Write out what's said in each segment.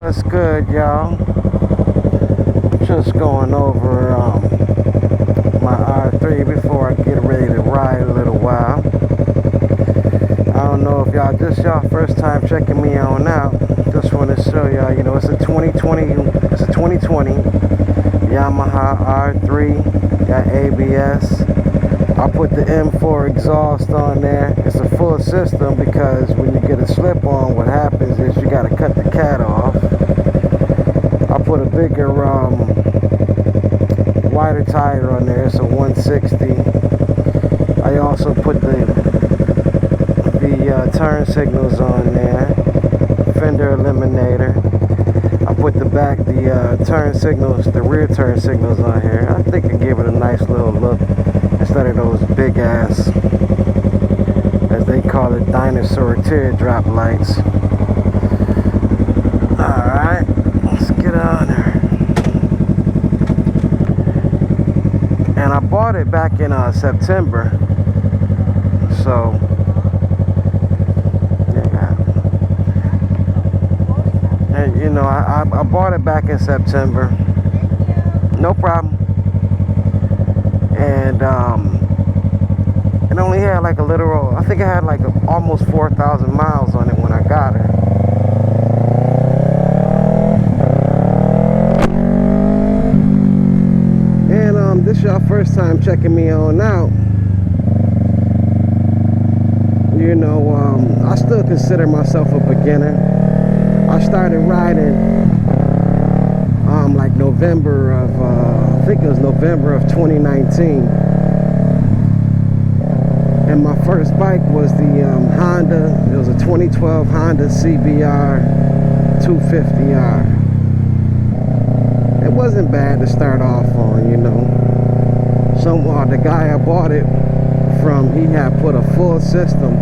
What's good, y'all? Just going over my R3 before I get ready to ride a little while. I don't know if y'all first time checking me on out. Just want to show y'all, it's a 2020 Yamaha R3, got ABS. I put the M4 exhaust on there. It's a full system because when you get a slip on, what happens is you got to cut the cat off. I put a bigger, wider tire on there. It's a 160. I also put the turn signals on there, fender eliminator. I put the turn signals, the rear turn signals on here. I think it gave it a nice little look instead of those big ass, as they call it, dinosaur teardrop lights. Alright, let's get on there. And I bought it back in September. So yeah. And I bought it back in September. No problem. And it only had like a literal, I think it had like almost 4,000 miles on it when I got it. And this is your first time checking me on out. I still consider myself a beginner. I started riding like November of I think it was November of 2019. And my first bike was the Honda. It was a 2012 Honda CBR 250R. It wasn't bad to start off on, the guy I bought it from, he had put a full system.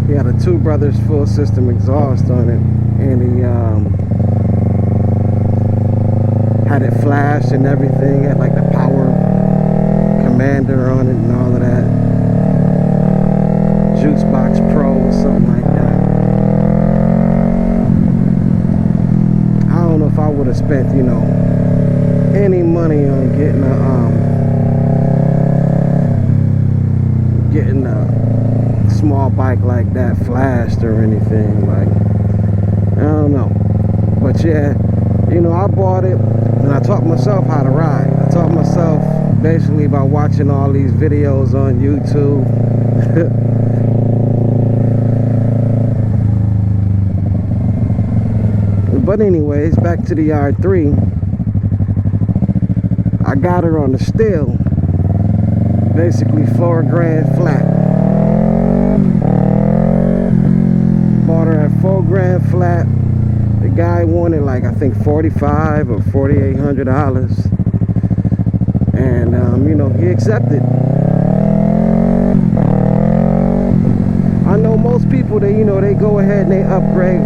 He had a Two Brothers full system exhaust on it, and he had it flashed and everything. Had like the power commander on it and all of that. Juice Box Pro or something like that. I don't know if I would have spent, any money on getting a small bike like that flashed or anything. Like, I don't know. But yeah, I bought it and I taught myself how to ride. I taught myself basically by watching all these videos on YouTube. But anyways, back to the R3. I got her on the still, basically $4,000 flat. Bought her at $4,000 flat. The guy wanted like I think $4,500 or $4,800, and he accepted. I know most people, they go ahead and they upgrade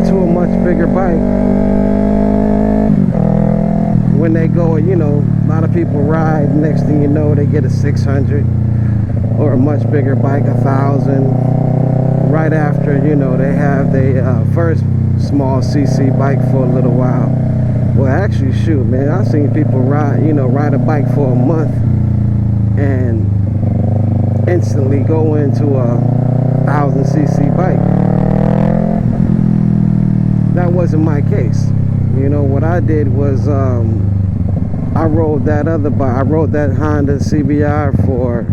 to a much bigger bike. When they go, a lot of people ride, next thing you know, they get a 600 or a much bigger bike, 1,000. Right after, they have their first small CC bike for a little while. Well, actually, shoot, man, I've seen people ride a bike for a month and instantly go into a 1,000cc bike. That wasn't my case. What I did was I rode that Honda CBR for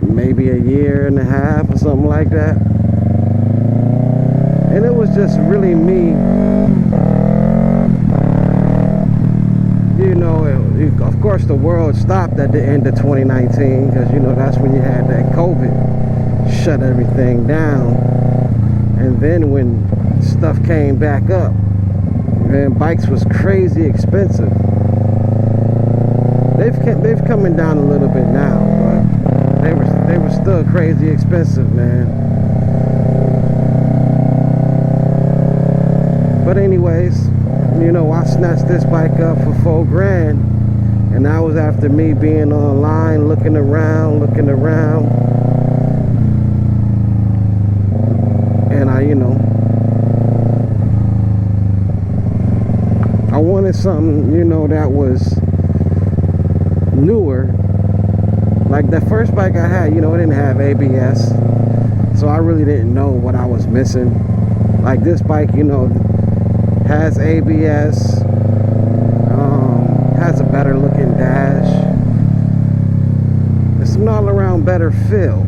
maybe a year and a half or something like that. And it was just really me. Of course the world stopped at the end of 2019 because that's when you had that COVID, shut everything down. And then when stuff came back up, man, bikes was crazy expensive. They've coming down a little bit now, but they were still crazy expensive, man. But anyways, I snatched this bike up for $4,000, and that was after me being online, looking around, and I wanted something, you know, that was newer. Like that first bike I had, you know, it didn't have ABS, so I really didn't know what I was missing. Like this bike, you know, has ABS, has a better looking dash. It's an all around better feel.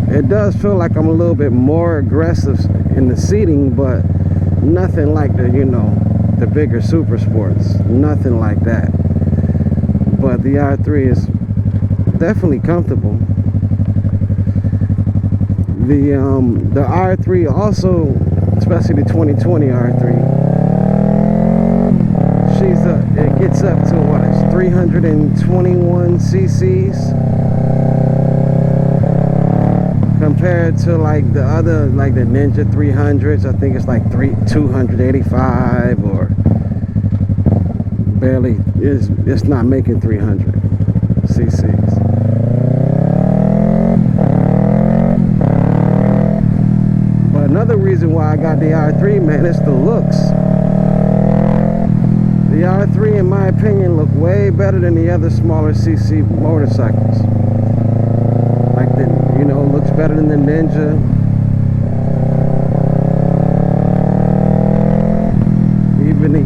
It does feel like I'm a little bit more aggressive in the seating, but nothing like the, you know, the bigger super sports. Nothing like that. But the R3 is definitely comfortable. The R3 also, especially the 2020 R3, it gets up to what, it's 321 cc's compared to like the other, like the Ninja 300s. I think it's like 285 or barely. It's not making 300 cc's. But another reason why I got the R3, man, is the looks. The R3, in my opinion, look way better than the other smaller CC motorcycles. Like the, you know, looks better than the Ninja. Even the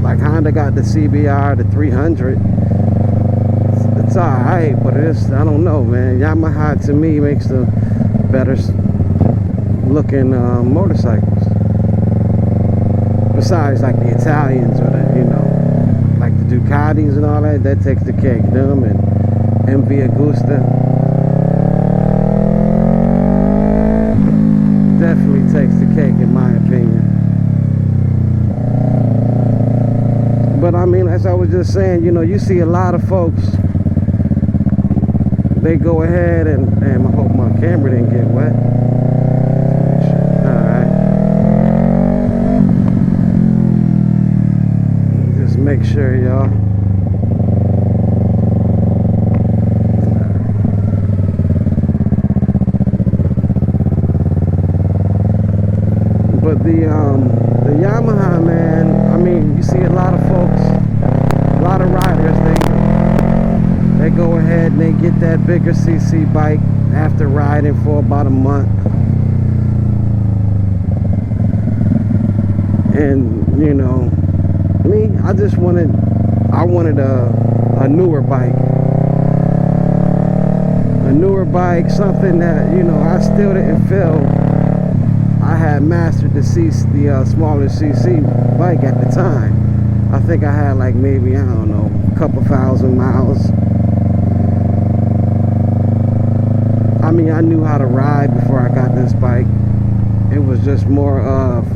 like Honda got the CBR, the 300. It's alright, but it's, I don't know, man. Yamaha to me makes the better looking motorcycles. Besides like the Italians or the, you know, like the Ducatis and all that, that takes the cake. Them and MV Agusta definitely takes the cake in my opinion. But I mean, as I was just saying, you know, you see a lot of folks, they go ahead and I hope my camera didn't get wet. Make sure, y'all. But the Yamaha, man, I mean, you see a lot of folks, a lot of riders, they go ahead and they get that bigger CC bike after riding for about a month. And, you know, me, I wanted a newer bike. A newer bike, something that, you know, I still didn't feel I had mastered the smaller CC bike at the time. I think I had like maybe, I don't know, a couple thousand miles. I mean, I knew how to ride before I got this bike. It was just more of,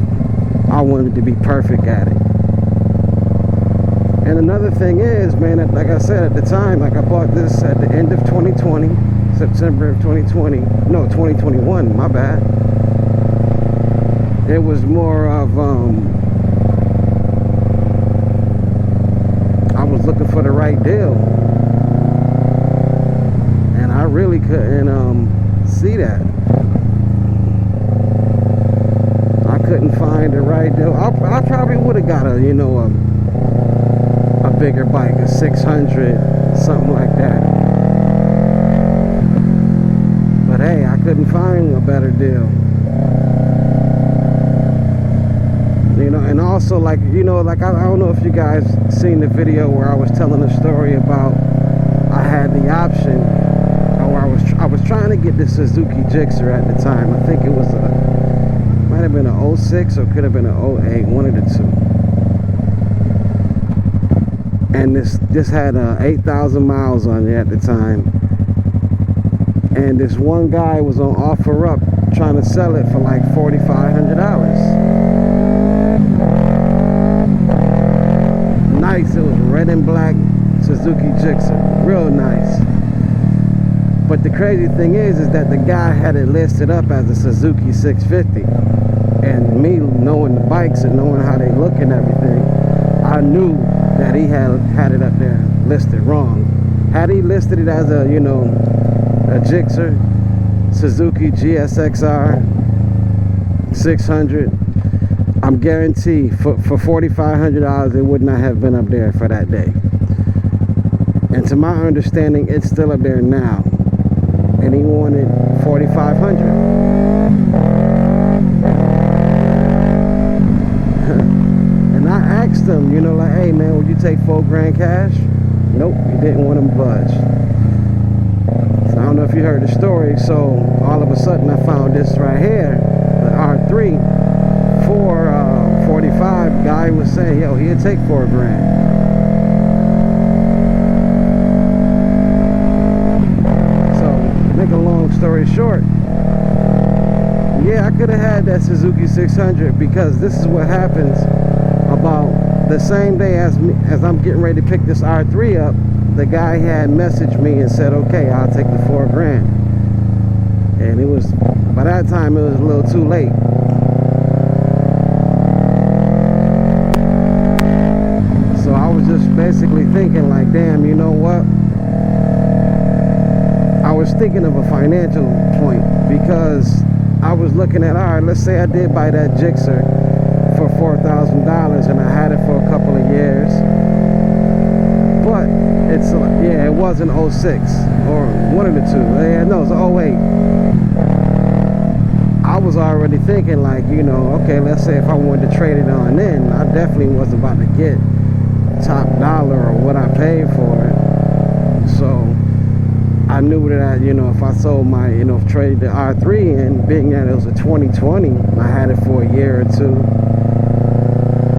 I wanted to be perfect at it. And another thing is, man, like I said at the time, like I bought this at the end of 2020, September of 2020, no, 2021, my bad. It was more of, I was looking for the right deal. And I really couldn't see that. I couldn't find the right deal. I probably would have got a, you know, a bigger bike, a 600, something like that. But hey, I couldn't find a better deal. You know, and also, like, you know, like I don't know if you guys seen the video where I was telling a story about I had the option, or I was trying to get the Suzuki Gixxer at the time. I think it was might have been an 06 or could have been an 08, one of the two. And this had 8,000 miles on it at the time. And this one guy was on OfferUp trying to sell it for like $4,500. Nice, it was red and black Suzuki Gixxer, real nice. But the crazy thing is that the guy had it listed up as a Suzuki 650. And me knowing the bikes and knowing how they look and everything, I knew that he had it up there listed wrong. Had he listed it as a, you know, a Gixxer, Suzuki GSXR 600, I'm guaranteed for $4,500 it would not have been up there for that day. And to my understanding, it's still up there now. And he wanted $4,500. And I asked him, you know, like, hey man, would you take $4,000 cash? Nope, he didn't want him budge. So I don't know if you heard the story. So all of a sudden I found this right here, the R3 for $45. Guy was saying, yo, he'd take $4,000. Make a long story short, yeah, I could have had that Suzuki 600, because this is what happens. About the same day as I'm getting ready to pick this R3 up, the guy had messaged me and said, okay, I'll take the $4,000. And it was, by that time it was a little too late. So I was just basically thinking like, damn, you know what? I was thinking of a financial point, because I was looking at, all right, let's say I did buy that Gixxer for $4,000 and I had it for a couple of years, but it's, yeah, it was an 06 or one of the two. Yeah, no, it's an 08. I was already thinking like, you know, okay, let's say if I wanted to trade it on in, I definitely wasn't about to get top dollar or what I paid for it. So I knew that, you know, if I sold my, you know, traded the R3 in, being that it was a 2020, I had it for a year or two,